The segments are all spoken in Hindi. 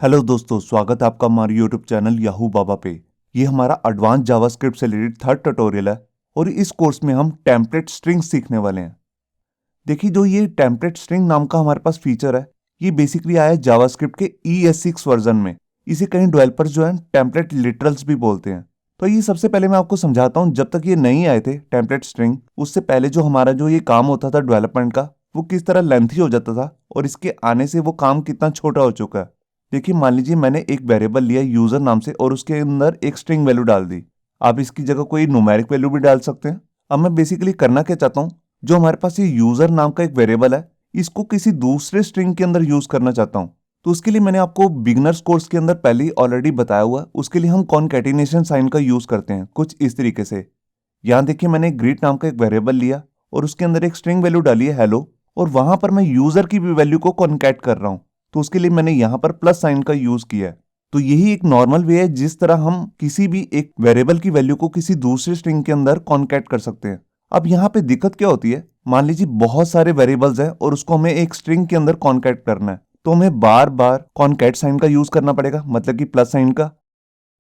हेलो दोस्तों, स्वागत है आपका हमारे यूट्यूब चैनल याहू बाबा पे। ये हमारा एडवांस जावास्क्रिप्ट से रिलेटेड थर्ड ट्यूटोरियल है और इस कोर्स में हम टेम्पलेट स्ट्रिंग सीखने वाले हैं। देखिए, जो ये टेम्पलेट स्ट्रिंग नाम का हमारे पास फीचर है, ये बेसिकली आया है जावास्क्रिप्ट के ES6 वर्जन में। इसे कई डेवलपर्स जो है टेम्पलेट लिटरल्स भी बोलते हैं। तो ये सबसे पहले मैं आपको समझाता हूँ, जब तक ये नहीं आए थे टेम्पलेट स्ट्रिंग, उससे पहले जो हमारा जो ये काम होता था डेवलपमेंट का, वो किस तरह लेंथी हो जाता था और इसके आने से वो काम कितना छोटा हो चुका है। देखिए, मान लीजिए मैंने एक वेरिएबल लिया यूजर नाम से और उसके अंदर एक स्ट्रिंग वैल्यू डाल दी। आप इसकी जगह कोई न्यूमेरिक वैल्यू भी डाल सकते हैं। अब मैं बेसिकली करना क्या चाहता हूँ, जो हमारे पास ये यूजर नाम का एक वेरिएबल है, इसको किसी दूसरे स्ट्रिंग के अंदर यूज करना चाहता हूँ। तो उसके लिए मैंने आपको बिगनर्स कोर्स के अंदर पहले ही ऑलरेडी बताया हुआ है। उसके लिए हम कॉन्कैटिनेशन साइन का यूज करते हैं कुछ इस तरीके से। यहाँ देखिए, मैंने ग्रीट नाम का एक वेरिएबल लिया और उसके अंदर एक स्ट्रिंग वैल्यू डाली है हेलो, और वहां पर मैं यूजर की भी वैल्यू को कॉन्कैट कर रहा हूँ। तो उसके लिए मैंने यहाँ पर प्लस साइन का यूज किया है। तो यही एक नॉर्मल वे है जिस तरह हम किसी भी एक वेरिएबल की वैल्यू को किसी दूसरे स्ट्रिंग के अंदर कॉन्कैट कर सकते हैं। अब यहाँ पे दिक्कत क्या होती है, मान लीजिए बहुत सारे वेरिएबल्स हैं और उसको हमें एक स्ट्रिंग के अंदर कॉन्कैट करना है, तो हमें बार बार कॉन्कैट साइन का यूज करना पड़ेगा, मतलब कि प्लस साइन का।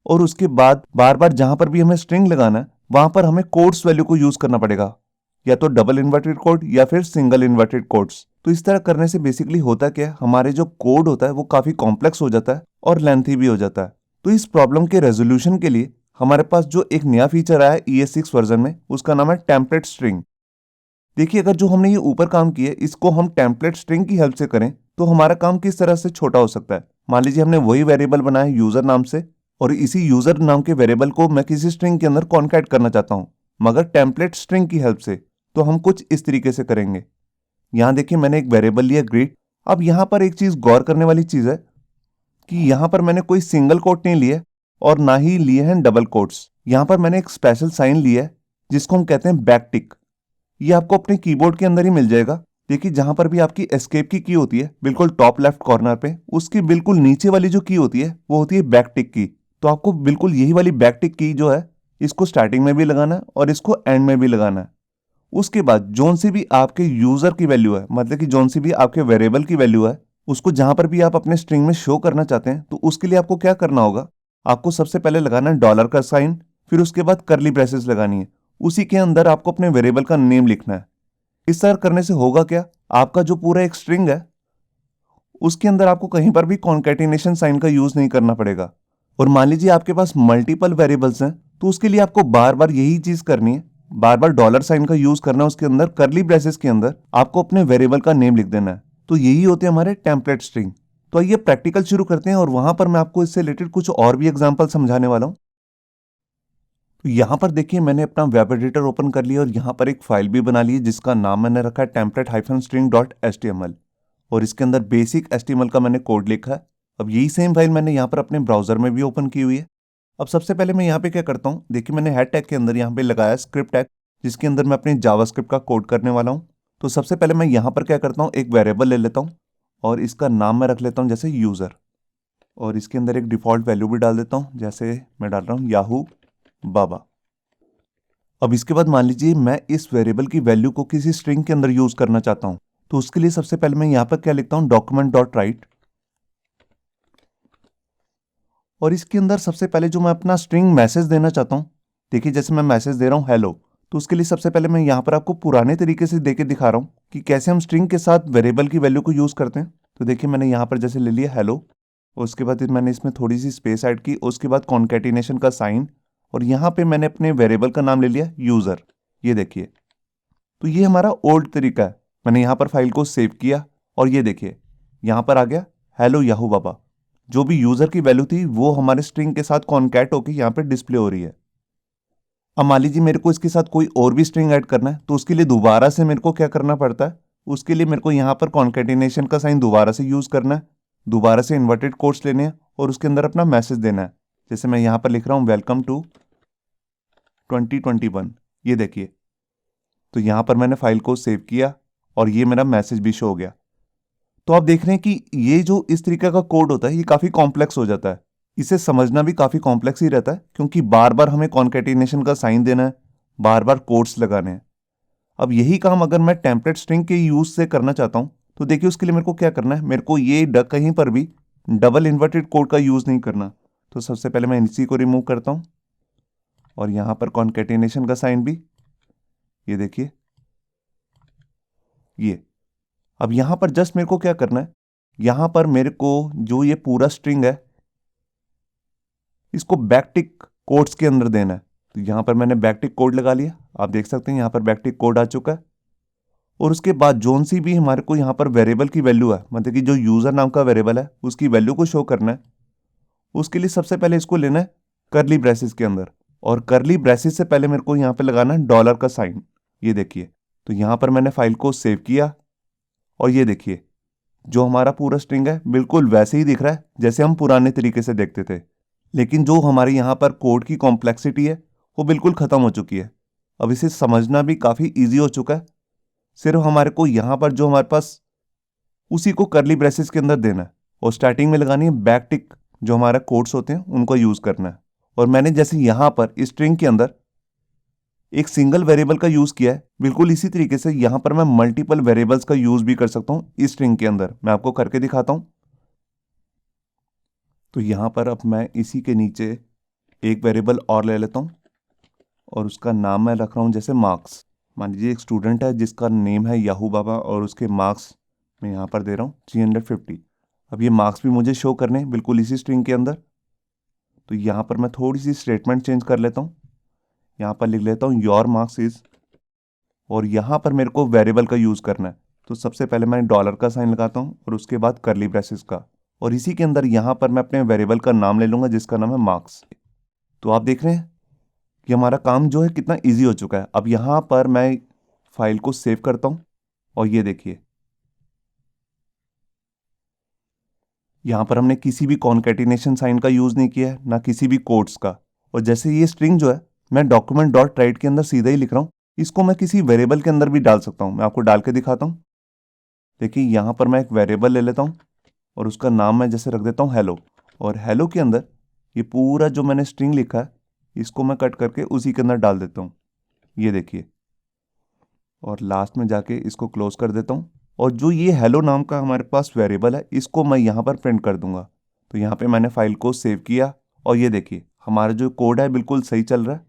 और उसके बाद बार बार जहां पर भी हमें स्ट्रिंग लगाना है वहां पर हमें कोट्स वैल्यू को यूज करना पड़ेगा, या तो डबल इन्वर्टेड कोट या फिर सिंगल इन्वर्टेड कोट्स। तो इस तरह करने से बेसिकली होता क्या है, हमारे जो कोड होता है वो काफी कॉम्प्लेक्स हो जाता है और लेंथी भी हो जाता है। तो इस प्रॉब्लम के रेजोल्यूशन के लिए हमारे पास जो एक नया फीचर आया है ES6 वर्जन में, उसका नाम है टेम्पलेट स्ट्रिंग। देखिए, अगर जो हमने ये ऊपर काम किया है इसको हम टेम्पलेट स्ट्रिंग की हेल्प से करें तो हमारा काम किस तरह से छोटा हो सकता है। मान लीजिए हमने वही वेरिएबल बनाया यूजर नाम से, और इसी यूजर नाम के वेरिएबल को मैं किसी स्ट्रिंग के अंदर कॉन्कैट करना चाहता हूं, मगर टेम्पलेट स्ट्रिंग की हेल्प से। तो हम कुछ इस तरीके से करेंगे। यहां देखिए, मैंने एक वेरिएबल लिया ग्रीट। अब यहां पर एक चीज गौर करने वाली चीज है कि यहां पर मैंने कोई सिंगल कोट नहीं लिया और ना ही लिए हैं डबल कोट्स। यहां पर मैंने एक स्पेशल साइन लिया है जिसको हम कहते हैं बैक टिक। ये आपको अपने कीबोर्ड के अंदर ही मिल जाएगा। देखिए, जहां पर भी आपकी एस्केप की होती है बिल्कुल टॉप लेफ्ट कॉर्नर पे, उसकी बिल्कुल नीचे वाली जो की होती है वो होती है बैक टिक की। तो आपको बिल्कुल यही वाली बैक टिक की जो है, इसको स्टार्टिंग में भी लगाना है और इसको एंड में भी लगाना है। उसके बाद जोन सी भी आपके यूजर की वैल्यू है, मतलब कि जोन सी भी आपके वेरिएबल की वैल्यू है, उसको जहां पर भी आप अपने स्ट्रिंग में शो करना चाहते हैं, तो उसके लिए आपको क्या करना होगा, आपको सबसे पहले लगाना है डॉलर का साइन, फिर उसके बाद करली ब्रेसेस लगानी है। उसी के अंदर आपको अपने वेरिएबल का नेम लिखना है। इस तरह करने से होगा क्या, आपका जो पूरा एक स्ट्रिंग है उसके अंदर आपको कहीं पर भी कॉन्कैटिनेशन साइन का यूज नहीं करना पड़ेगा। और मान लीजिए आपके पास मल्टीपल वेरिएबल्स हैं, तो उसके लिए आपको बार बार यही चीज करनी है, बार बार डॉलर साइन का यूज करना है, उसके अंदर करली ब्रेसेस के अंदर आपको अपने वेरिएबल का नेम लिख देना है। तो यही होते हैं हमारे टेम्पलेट स्ट्रिंग। तो आइए प्रैक्टिकल शुरू करते हैं और वहां पर मैं आपको इससे रिलेटेड कुछ और भी एग्जाम्पल समझाने वाला हूं। तो यहाँ पर देखिए, मैंने अपना वेब एडिटर ओपन कर लिया और यहाँ पर एक फाइल भी बना ली है जिसका नाम मैंने रखा है template-string.html, और इसके अंदर बेसिक HTML का मैंने कोड लिखा है। अब यही सेम फाइल मैंने यहाँ पर अपने ब्राउजर में भी ओपन की हुई है। अब सबसे पहले मैं यहाँ पे क्या करता हूँ, देखिए मैंने हेड टैग के अंदर यहाँ पे लगाया स्क्रिप्ट टैग, जिसके अंदर मैं अपनी जावास्क्रिप्ट का कोड करने वाला हूँ। तो सबसे पहले मैं यहाँ पर क्या करता हूँ, एक वेरिएबल ले लेता हूँ और इसका नाम मैं रख लेता हूँ जैसे यूजर, और इसके अंदर एक डिफॉल्ट वैल्यू भी डाल देता हूँ, जैसे मैं डाल रहा हूँ याहू बाबा। अब इसके बाद मान लीजिए मैं इस वेरिएबल की वैल्यू को किसी स्ट्रिंग के अंदर यूज करना चाहता हूं, तो उसके लिए सबसे पहले मैं यहां पर क्या लिखता हूं, document.write, और इसके अंदर सबसे पहले जो मैं अपना स्ट्रिंग मैसेज देना चाहता हूं, देखिए जैसे मैं मैसेज दे रहा हूं हेलो, तो उसके लिए सबसे पहले मैं यहां पर आपको पुराने तरीके से देके दिखा रहा हूं कि कैसे हम स्ट्रिंग के साथ वेरिएबल की वैल्यू को यूज करते हैं। तो देखिए, मैंने यहां पर जैसे ले लिया हेलो, और उसके बाद मैंने इसमें थोड़ी सी स्पेस ऐड की, उसके बाद कॉन्कैटिनेशन का साइन, और यहाँ पे मैंने अपने वेरिएबल का नाम ले लिया यूजर। ये देखिए, तो ये हमारा ओल्ड तरीका है। मैंने यहाँ पर फाइल को सेव किया और ये देखिए यहाँ पर आ गया हेलो याहू बाबा। जो भी यूजर की वैल्यू थी वो हमारे स्ट्रिंग के साथ कॉन्कैट होकर यहाँ पे डिस्प्ले हो रही है। अब मान लीजिए मेरे को इसके साथ कोई और भी स्ट्रिंग ऐड करना है, तो उसके लिए दोबारा से मेरे को क्या करना पड़ता है, उसके लिए मेरे को यहाँ पर कॉन्कैटिनेशन का साइन दोबारा से यूज करना है, दोबारा से इन्वर्टेड कोट्स लेने हैं और उसके अंदर अपना मैसेज देना है। जैसे मैं यहाँ पर लिख रहा हूँ वेलकम टू 2021, ये देखिए। तो यहां पर मैंने फाइल को सेव किया और ये मेरा मैसेज भी शो हो गया। तो आप देख रहे हैं कि ये जो इस तरीके का कोड होता है ये काफी कॉम्प्लेक्स हो जाता है, इसे समझना भी काफी कॉम्प्लेक्स ही रहता है, क्योंकि बार बार हमें कॉन्कैटिनेशन का साइन देना है, बार बार कोट्स लगाने हैं। अब यही काम अगर मैं टेम्पलेट स्ट्रिंग के यूज से करना चाहता हूं, तो देखिए उसके लिए मेरे को क्या करना है, मेरे को ये कहीं पर भी डबल इन्वर्टेड कोड का यूज़ नहीं करना। तो सबसे पहले मैं इसी को रिमूव करता हूँ और यहाँ पर कॉन्केटिनेशन का साइन भी, ये देखिए ये। अब यहाँ पर जस्ट मेरे को क्या करना है, यहाँ पर मेरे को जो ये पूरा स्ट्रिंग है इसको बैकटिक कोड्स के अंदर देना है। तो यहाँ पर मैंने बैकटिक कोड लगा लिया, आप देख सकते हैं यहाँ पर बैकटिक कोड आ चुका है। और उसके बाद जोन सी भी हमारे को यहाँ पर वेरिएबल की वैल्यू है, मतलब कि जो यूज़र नाम का वेरिएबल है उसकी वैल्यू को शो करना है। उसके लिए सबसे पहले इसको लेना है करली ब्रेसेस के अंदर, और करली ब्रेसेस से पहले मेरे को यहाँ पे लगाना है डॉलर का साइन, ये देखिए। तो यहाँ पर मैंने फाइल को सेव किया और ये देखिए जो हमारा पूरा स्ट्रिंग है बिल्कुल वैसे ही दिख रहा है जैसे हम पुराने तरीके से देखते थे, लेकिन जो हमारे यहाँ पर कोड की कॉम्प्लेक्सिटी है वो बिल्कुल ख़त्म हो चुकी है। अब इसे समझना भी काफ़ी ईजी हो चुका है। सिर्फ हमारे को यहाँ पर जो हमारे पास उसी को करली ब्रेसेस के अंदर देना है और स्टार्टिंग में लगानी है बैकटिक, जो हमारा कोड्स होते हैं उनको यूज़ करना है। और मैंने जैसे यहाँ पर इस स्ट्रिंग के अंदर एक सिंगल वेरिएबल का यूज़ किया है, बिल्कुल इसी तरीके से यहाँ पर मैं मल्टीपल वेरिएबल्स का यूज़ भी कर सकता हूँ इस स्ट्रिंग के अंदर। मैं आपको करके दिखाता हूँ। तो यहाँ पर अब मैं इसी के नीचे एक वेरिएबल और ले लेता हूँ और उसका नाम मैं रख रहा हूँ जैसे मार्क्स। मान लीजिए एक स्टूडेंट है जिसका नेम है याहू बाबा और उसके मार्क्स मैं यहाँ पर दे रहा हूँ 350। अब ये मार्क्स भी मुझे शो करने हैं बिल्कुल इसी स्ट्रिंग के अंदर। तो यहाँ पर मैं थोड़ी सी स्टेटमेंट चेंज कर लेता हूँ, यहाँ पर लिख लेता हूँ योर मार्क्स इज, और यहाँ पर मेरे को वेरिएबल का यूज़ करना है। तो सबसे पहले मैं डॉलर का साइन लगाता हूँ और उसके बाद करली ब्रेसेस का, और इसी के अंदर यहाँ पर मैं अपने वेरिएबल का नाम ले लूँगा जिसका नाम है मार्क्स। तो आप देख रहे हैं कि हमारा काम जो है कितना ईजी हो चुका है। अब यहाँ पर मैं फाइल को सेव करता हूँ और ये देखिए यहाँ पर हमने किसी भी कॉन्केटिनेशन साइन का यूज़ नहीं किया है, ना किसी भी कोड्स का। और जैसे ये स्ट्रिंग जो है मैं डॉक्यूमेंट डॉट राइट के अंदर सीधा ही लिख रहा हूँ, इसको मैं किसी वेरिएबल के अंदर भी डाल सकता हूँ। मैं आपको डाल के दिखाता हूँ। देखिए यहाँ पर मैं एक वेरिएबल ले लेता हूँ और उसका नाम मैं जैसे रख देता हूँ हेलो, और हेलो के अंदर ये पूरा जो मैंने स्ट्रिंग लिखा है इसको मैं कट करके उसी के अंदर डाल देता हूँ, ये देखिए। और लास्ट में जाके इसको क्लोज कर देता हूँ, और जो ये हेलो नाम का हमारे पास वेरिएबल है इसको मैं यहाँ पर प्रिंट कर दूंगा। तो यहाँ पे मैंने फाइल को सेव किया और ये देखिए हमारा जो कोड है बिल्कुल सही चल रहा है।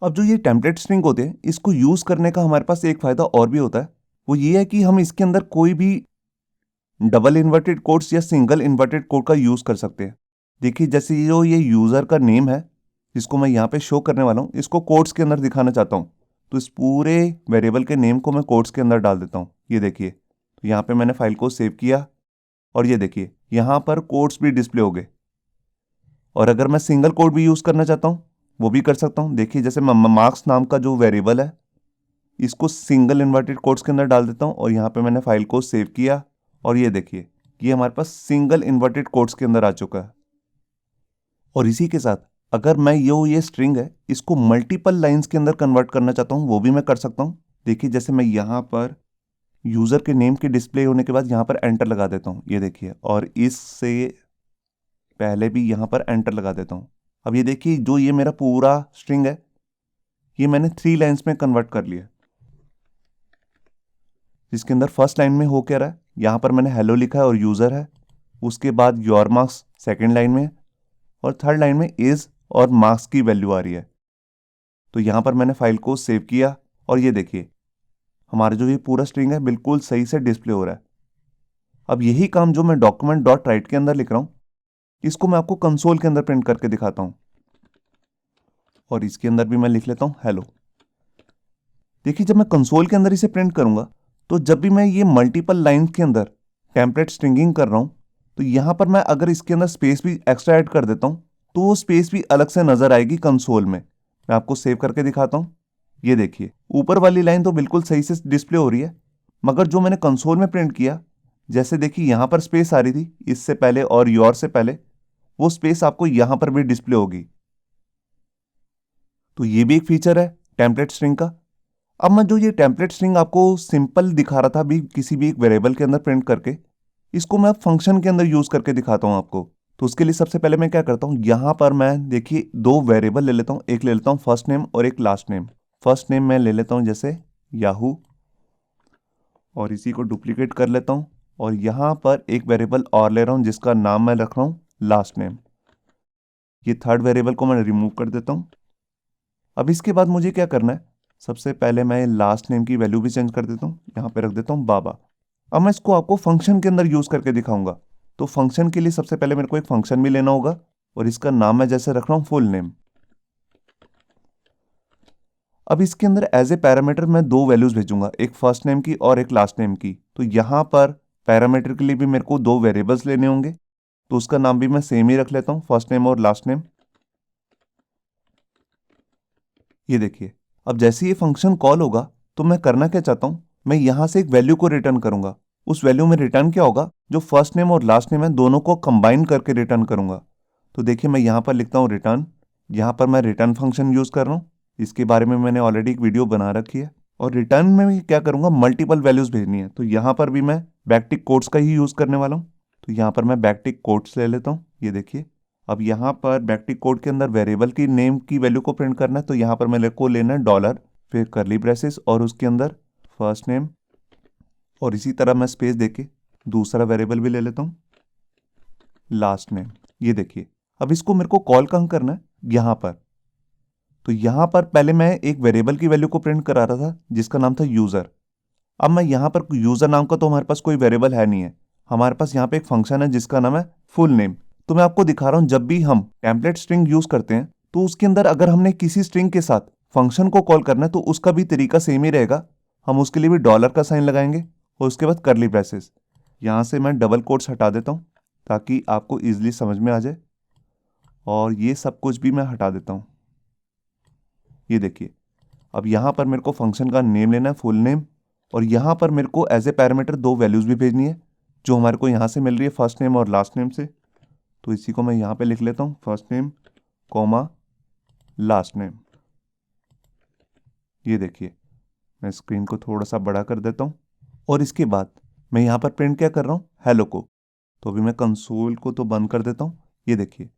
अब जो ये टेम्पलेट स्ट्रिंग होते हैं इसको यूज़ करने का हमारे पास एक फ़ायदा और भी होता है, वो ये है कि हम इसके अंदर कोई भी डबल इन्वर्टेड कोड्स या सिंगल इन्वर्टेड कोड का यूज़ कर सकते हैं। देखिए जैसे जो ये यूज़र का नेम है जिसको मैं यहाँ पे शो करने वाला हूँ, इसको कोड्स के अंदर दिखाना चाहता हूँ, तो इस पूरे वेरिएबल के नेम को मैं कोड्स के अंदर डाल देता हूँ, ये देखिए। तो यहाँ पे मैंने फाइल को सेव किया और ये देखिए यहाँ पर कोड्स भी डिस्प्ले हो गए। और अगर मैं सिंगल कोड भी यूज़ करना चाहता हूँ वो भी कर सकता हूँ। देखिए जैसे मार्क्स नाम का जो वेरिएबल है इसको सिंगल इन्वर्टेड कोड्स के अंदर डाल देता हूँ और यहाँ पे मैंने फाइल को सेव किया और ये देखिए ये हमारे पास सिंगल इन्वर्टेड कोड्स के अंदर आ चुका है। और इसी के साथ अगर मैं ये स्ट्रिंग है इसको मल्टीपल लाइंस के अंदर कन्वर्ट करना चाहता हूँ वो भी मैं कर सकता हूँ। देखिए जैसे मैं यहाँ पर यूज़र के नेम के डिस्प्ले होने के बाद यहाँ पर एंटर लगा देता हूँ, ये देखिए, और इससे पहले भी यहाँ पर एंटर लगा देता हूँ। अब ये देखिए जो ये मेरा पूरा स्ट्रिंग है ये मैंने 3 लाइंस में कन्वर्ट कर लिया, जिसके अंदर फर्स्ट लाइन में हो क्या रहा है, यहाँ पर मैंने हेलो लिखा है और यूज़र है, उसके बाद योर मार्क्स सेकेंड लाइन में, और थर्ड लाइन में इज़ और मार्क्स की वैल्यू आ रही है। तो यहाँ पर मैंने फाइल को सेव किया और ये देखिए हमारा जो ये पूरा स्ट्रिंग है बिल्कुल सही से डिस्प्ले हो रहा है। अब यही काम जो मैं डॉक्यूमेंट डॉट राइट के अंदर लिख रहा हूँ इसको मैं आपको कंसोल के अंदर प्रिंट करके दिखाता हूँ, और इसके अंदर भी मैं लिख लेता हूँ हेलो। देखिए जब मैं कंसोल के अंदर इसे प्रिंट करूंगा तो जब भी मैं ये मल्टीपल लाइन के अंदर टेम्पलेट स्ट्रिंगिंग कर रहा हूँ तो यहाँ पर मैं अगर इसके अंदर स्पेस भी एक्स्ट्रा ऐड कर देता हूँ तो वो स्पेस भी अलग से नजर आएगी कंसोल में। मैं आपको सेव करके दिखाता हूँ। ये देखिए ऊपर वाली लाइन तो बिल्कुल सही से डिस्प्ले हो रही है, मगर जो मैंने कंसोल में प्रिंट किया, जैसे देखिए यहाँ पर स्पेस आ रही थी इससे पहले और योर से पहले, वो स्पेस आपको यहाँ पर भी डिस्प्ले होगी। तो ये भी एक फीचर है टेम्पलेट स्ट्रिंग का। अब मैं जो ये टेम्पलेट स्ट्रिंग आपको सिंपल दिखा रहा था भी किसी भी एक वेरिएबल के अंदर प्रिंट करके, इसको मैं अब फंक्शन के अंदर यूज़ करके दिखाता हूँ आपको। तो उसके लिए सबसे पहले मैं क्या करता हूँ, यहाँ पर मैं देखिए 2 वेरिएबल ले लेता हूँ, एक ले लेता हूँ फर्स्ट नेम और एक लास्ट नेम। फर्स्ट नेम मैं ले लेता हूँ जैसे याहू और इसी को डुप्लीकेट कर लेता हूँ और यहाँ पर एक वेरिएबल और ले रहा हूँ जिसका नाम मैं रख रहा हूँ लास्ट नेम। ये थर्ड वेरिएबल को मैं रिमूव कर देता हूँ। अब इसके बाद मुझे क्या करना है, सबसे पहले मैं लास्ट नेम की वैल्यू भी चेंज कर देता हूँ, यहाँ पे रख देता हूँ बाबा। अब मैं इसको आपको फंक्शन के अंदर यूज करके दिखाऊंगा। तो फंक्शन के लिए सबसे पहले मेरे को एक फंक्शन भी लेना होगा और इसका नाम मैं जैसे रख रहा हूँ फुल नेम। अब इसके अंदर एज ए पैरामीटर मैं दो वैल्यूज भेजूंगा, एक फर्स्ट नेम की और एक लास्ट नेम की। तो यहाँ पर पैरामीटर के लिए भी मेरे को दो वेरिएबल्स लेने होंगे, तो उसका नाम भी मैं सेम ही रख लेता हूँ, फर्स्ट नेम और लास्ट नेम। ये देखिए, अब जैसे ये फंक्शन कॉल होगा तो मैं करना क्या चाहता हूँ, मैं यहाँ से एक वैल्यू को रिटर्न करूंगा। उस वैल्यू में रिटर्न क्या होगा, जो फर्स्ट नेम और लास्ट नेम है दोनों को कंबाइन करके रिटर्न करूंगा। तो देखिए मैं यहाँ पर लिखता हूँ रिटर्न। यहाँ पर मैं रिटर्न फंक्शन यूज कर रहा हूँ, इसके बारे में मैंने ऑलरेडी एक वीडियो बना रखी है। और रिटर्न में भी क्या करूंगा, मल्टीपल वैल्यूज भेजनी है, तो यहाँ पर भी मैं बैकटिक कोट्स का ही यूज करने वाला हूँ। तो यहाँ पर मैं बैकटिक कोट्स ले लेता हूँ। ये देखिए, अब यहाँ पर बैकटिक कोड के अंदर वेरिएबल की नेम की वैल्यू को प्रिंट करना है, तो यहाँ पर मेरे को लेना है डॉलर, फिर करली ब्रेसेस और उसके अंदर फर्स्ट नेम, और इसी तरह मैं स्पेस देके दूसरा वेरिएबल भी ले लेता हूँ लास्ट नेम। ये देखिए, अब इसको मेरे को कॉल कहाँ करना है, यहाँ पर। तो यहाँ पर पहले मैं एक वेरिएबल की वैल्यू को प्रिंट करा रहा था जिसका नाम था यूजर। अब मैं यहाँ पर यूजर नाम का तो हमारे पास कोई वेरिएबल है नहीं है, हमारे पास यहाँ पे एक फंक्शन है जिसका नाम है फुल नेम। तो मैं आपको दिखा रहा हूं, जब भी हम टेम्पलेट स्ट्रिंग यूज करते हैं तो उसके अंदर अगर हमने किसी स्ट्रिंग के साथ फंक्शन को कॉल करना है तो उसका भी तरीका सेम ही रहेगा। हम उसके लिए भी डॉलर का साइन लगाएंगे और उसके बाद करली ब्रेसेस। यहाँ से मैं डबल कोट्स हटा देता हूँ ताकि आपको ईजिली समझ में आ जाए, और ये सब कुछ भी मैं हटा देता हूँ। ये देखिए, अब यहाँ पर मेरे को फंक्शन का नेम लेना है फुल नेम, और यहाँ पर मेरे को एज ए पैरामीटर दो वैल्यूज भी भेजनी है जो हमारे को यहाँ से मिल रही है फर्स्ट नेम और लास्ट नेम से। तो इसी को मैं यहाँ पे लिख लेता हूँ, first name comma last name. ये देखिए, मैं स्क्रीन को थोड़ा सा बड़ा कर देता हूँ और इसके बाद मैं यहाँ पर प्रिंट क्या कर रहा हूँ, हेलो को। तो अभी मैं कंसोल को तो बंद कर देता हूँ। ये देखिए,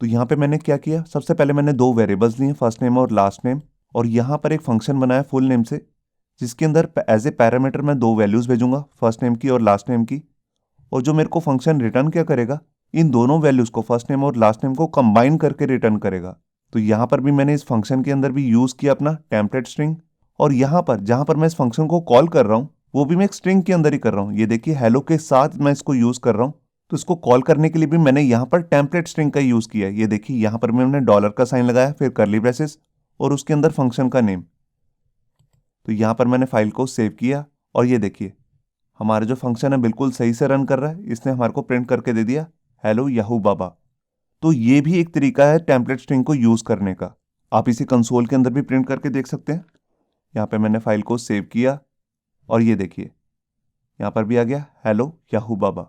तो यहाँ पे मैंने क्या किया, सबसे पहले मैंने दो वेरिएबल्स लिए फर्स्ट नेम और लास्ट नेम, और यहाँ पर एक फंक्शन बनाया फुल नेम से जिसके अंदर एज ए पैरामीटर मैं दो वैल्यूज भेजूंगा, फर्स्ट नेम की और लास्ट नेम की। और जो मेरे को फंक्शन रिटर्न क्या करेगा, इन दोनों वैल्यूज को फर्स्ट नेम और लास्ट नेम को कंबाइन करके रिटर्न करेगा। तो यहाँ पर भी मैंने इस फंक्शन के अंदर भी यूज किया अपना टेम्पलेट स्ट्रिंग, और यहाँ पर जहाँ पर मैं इस फंक्शन को कॉल कर रहा हूँ वो भी मैं एक स्ट्रिंग के अंदर ही कर रहा हूँ। ये देखिए, हेलो के साथ मैं इसको यूज कर रहा हूँ, तो इसको कॉल करने के लिए भी मैंने यहाँ पर टेम्पलेट स्ट्रिंग का यूज किया है। ये देखिए, यहाँ पर मैंने डॉलर का साइन लगाया, फिर करली ब्रेसेस और उसके अंदर फंक्शन का नेम। तो यहाँ पर मैंने फाइल को सेव किया और ये देखिए, हमारा जो फंक्शन है बिल्कुल सही से रन कर रहा है। इसने हमारे को प्रिंट करके दे दिया हेलो याहू बाबा। तो ये भी एक तरीका है टेम्पलेट स्ट्रिंग को यूज करने का। आप इसे कंसोल के अंदर भी प्रिंट करके देख सकते हैं। यहाँ पे मैंने फाइल को सेव किया और ये देखिए, यहाँ पर भी आ गया हेलो याहू बाबा।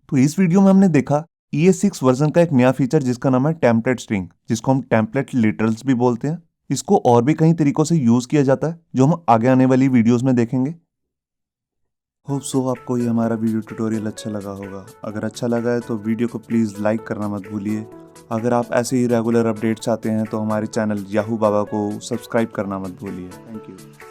तो इस वीडियो में हमने देखा ES6 वर्जन का एक नया फीचर जिसका नाम है टेम्पलेट स्ट्रिंग, जिसको हम टेम्पलेट लिटरल्स भी बोलते हैं। इसको और भी कई तरीकों से यूज किया जाता है जो हम आगे आने वाली वीडियोस में देखेंगे। होप सो आपको ये हमारा वीडियो ट्यूटोरियल अच्छा लगा होगा। अगर अच्छा लगा है तो वीडियो को प्लीज़ लाइक करना मत भूलिए। अगर आप ऐसे ही रेगुलर अपडेट चाहते हैं तो हमारे चैनल याहू बाबा को सब्सक्राइब करना मत भूलिए। Thank you.